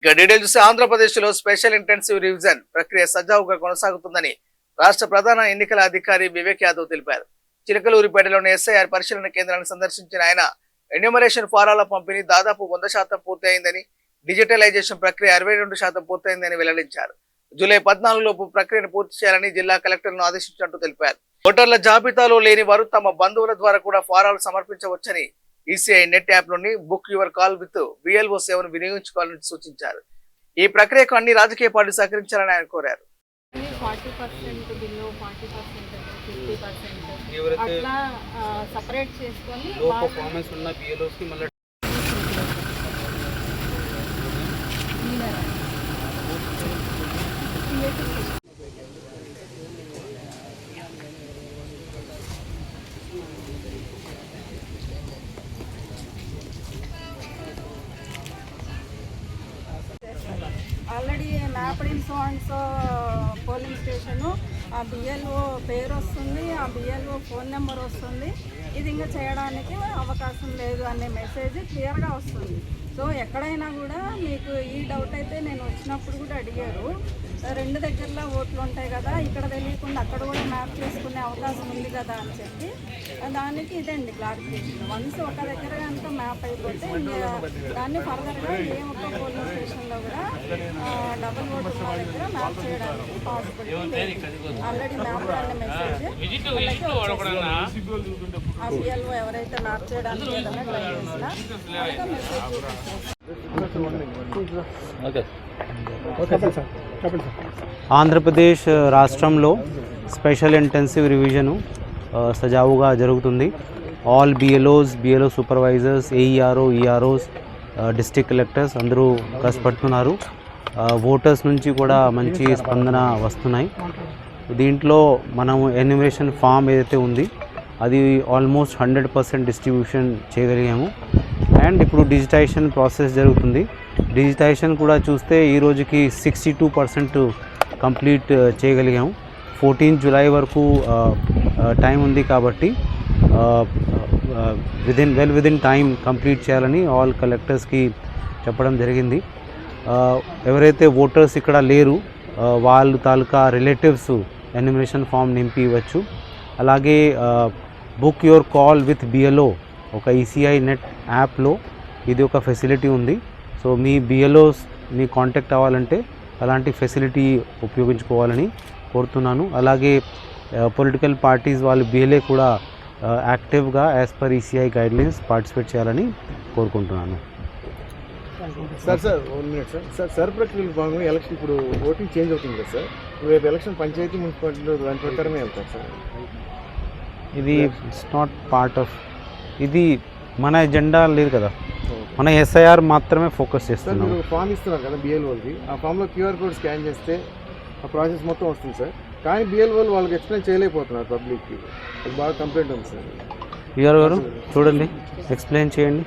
ఇక డీటెయిల్ చూస్తే ఆంధ్రప్రదేశ్లో స్పెషల్ ఇంటెన్సివ్ రివిజన్ ప్రక్రియ సజావుగా కొనసాగుతుందని రాష్ట్ర ప్రధాన ఎన్నికల అధికారి వివేక్ యాదవ్ తెలిపారు. చిలకలూరిపేటలోని ఎస్ఐఆర్ పరిశీలన కేంద్రాన్ని సందర్శించిన ఆయన ఎన్యూమరేషన్ ఫారాల పంపిణీ దాదాపు 100% పూర్తయిందని, డిజిటలైజేషన్ ప్రక్రియ 62% పూర్తయిందని వెల్లడించారు. జూలై 14 లోపు ప్రక్రియను పూర్తి చేయాలని జిల్లా కలెక్టర్లను ఆదేశించినట్టు తెలిపారు. ఓటర్ల జాబితాలో లేని వారు తమ బంధువుల ద్వారా కూడా ఫారాలు సమర్పించవచ్చని ఈసీఐ నెట్ యాప్ లోని book your call with BLO సేవను వినియోగించుకోవాలని సూచించారు. ఈ ప్రక్రియకు అన్ని రాజకీయ పార్టీలు సహకరించాలని ఆయన కోరారు. 40% బిలో 40% 50% అట్లా సెపరేట్ చేసుకొని లో పర్ఫార్మెన్స్ ఉన్న బిఎల్ఓస్ కి మళ్ళీ already mapped in so polling station ఆ బిఎల్ఓ పేరు వస్తుంది, ఆ బిఎల్ఓ ఫోన్ నెంబర్ వస్తుంది. ఇది ఇంకా చేయడానికి అవకాశం లేదు అనే మెసేజ్ క్లియర్గా వస్తుంది. సో ఎక్కడైనా కూడా మీకు ఈ డౌట్ అయితే నేను వచ్చినప్పుడు కూడా అడిగారు, 2 దగ్గరలో ఓట్లు ఉంటాయి కదా, ఇక్కడ తెలియకుండా అక్కడ కూడా మ్యాప్ చేసుకునే అవకాశం ఉంది కదా అని చెప్పి దానికి ఇదండి క్లారిఫికేషన్. వన్స్ ఒక దగ్గర కనుక మ్యాప్ అయిపోతే దాన్ని ఫర్దర్గా ఏ ఒక్క పోలింగ్ స్టేషన్లో కూడా డబుల్ ఓట్ ఉన్న దగ్గర మ్యాప్ చేయడానికి పాసిబిలిటీ. ఆల్రెడీ మ్యాప్ అనే మెసేజ్ ఆ బిఎల్ఓ ఎవరైతే మ్యాప్ చేయడానికి ఏదైనా ట్రై చేసినా మెసేజ్. ఆంధ్రప్రదేశ్ రాష్ట్రంలో స్పెషల్ ఇంటెన్సివ్ రివిజను సజావుగా జరుగుతుంది. All BLO supervisors, AERO, EROs, district collectors అందరూ కష్టపడుతున్నారు. ఓటర్స్ నుంచి కూడా మంచి స్పందన వస్తున్నాయి. దీంట్లో మనం ఎన్యూమరేషన్ ఫామ్ ఏదైతే ఉంది అది ఆల్మోస్ట్ 100% డిస్ట్రిబ్యూషన్ చేయగలిగాము. అండ్ ఇప్పుడు డిజిటైజేషన్ ప్రాసెస్ జరుగుతుంది. డిజిటైజేషన్ కూడా చూస్తే ఈ రోజుకి 62% కంప్లీట్ చేయగలిగాము. 14 జూలై వరకు టైం ఉంది కాబట్టి విదిన్ టైం కంప్లీట్ చేయాలని ఆల్ కలెక్టర్స్కి చెప్పడం జరిగింది. ఎవరైతే ఓటర్స్ ఇక్కడ లేరు వాళ్ళు తాలూకా రిలేటివ్స్ ఎన్యూమరేషన్ ఫామ్ నింపి ఇవ్వచ్చు. అలాగే book your call with BLO ఒక ఈసీఐ నెట్ యాప్లో ఇది ఒక ఫెసిలిటీ ఉంది. సో మీ బిఎల్ఓస్ మీ కాంటాక్ట్ అవ్వాలంటే అలాంటి ఫెసిలిటీ ఉపయోగించుకోవాలని కోరుతున్నాను. అలాగే పొలిటికల్ పార్టీస్ వాళ్ళు బిఎల్ఏ కూడా యాక్టివ్గా as per ECI guidelines participate చేయాలని కోరుకుంటున్నాను. సార్ ప్రక్రియలో భాగంగా ఎలక్షన్ ఇప్పుడు ఓటింగ్ చేంజ్ అవుతుంది కదా సార్, రేపు ఎలక్షన్ పంచాయతీ మున్సిపాలిటీలో దాని ప్రకారమే వెళ్తారు సార్. ఇది ఇట్స్ నాట్ పార్ట్ ఆఫ్ ఇది మన ఎజెండా లేదు కదా, మన ఎస్ఐఆర్ మాత్రమే ఫోకస్ చేస్తున్నాం. మీరు ఫామ్ ఇస్తున్నారు కదా బిఎల్ఓకి, ఆ ఫామ్లో క్యూఆర్ కోడ్ స్కాన్ చేస్తే ఆ ప్రాసెస్ మొత్తం వస్తుంది సార్. కానీ బిఎల్ఓలు వాళ్ళకి ఎక్స్ప్లెయిన్ చేయలేకపోతున్నారు పబ్లిక్కి, అది బాగా కంప్లైంట్ ఉంది సార్. గారు చూడండి, ఎక్స్ప్లెయిన్ చేయండి.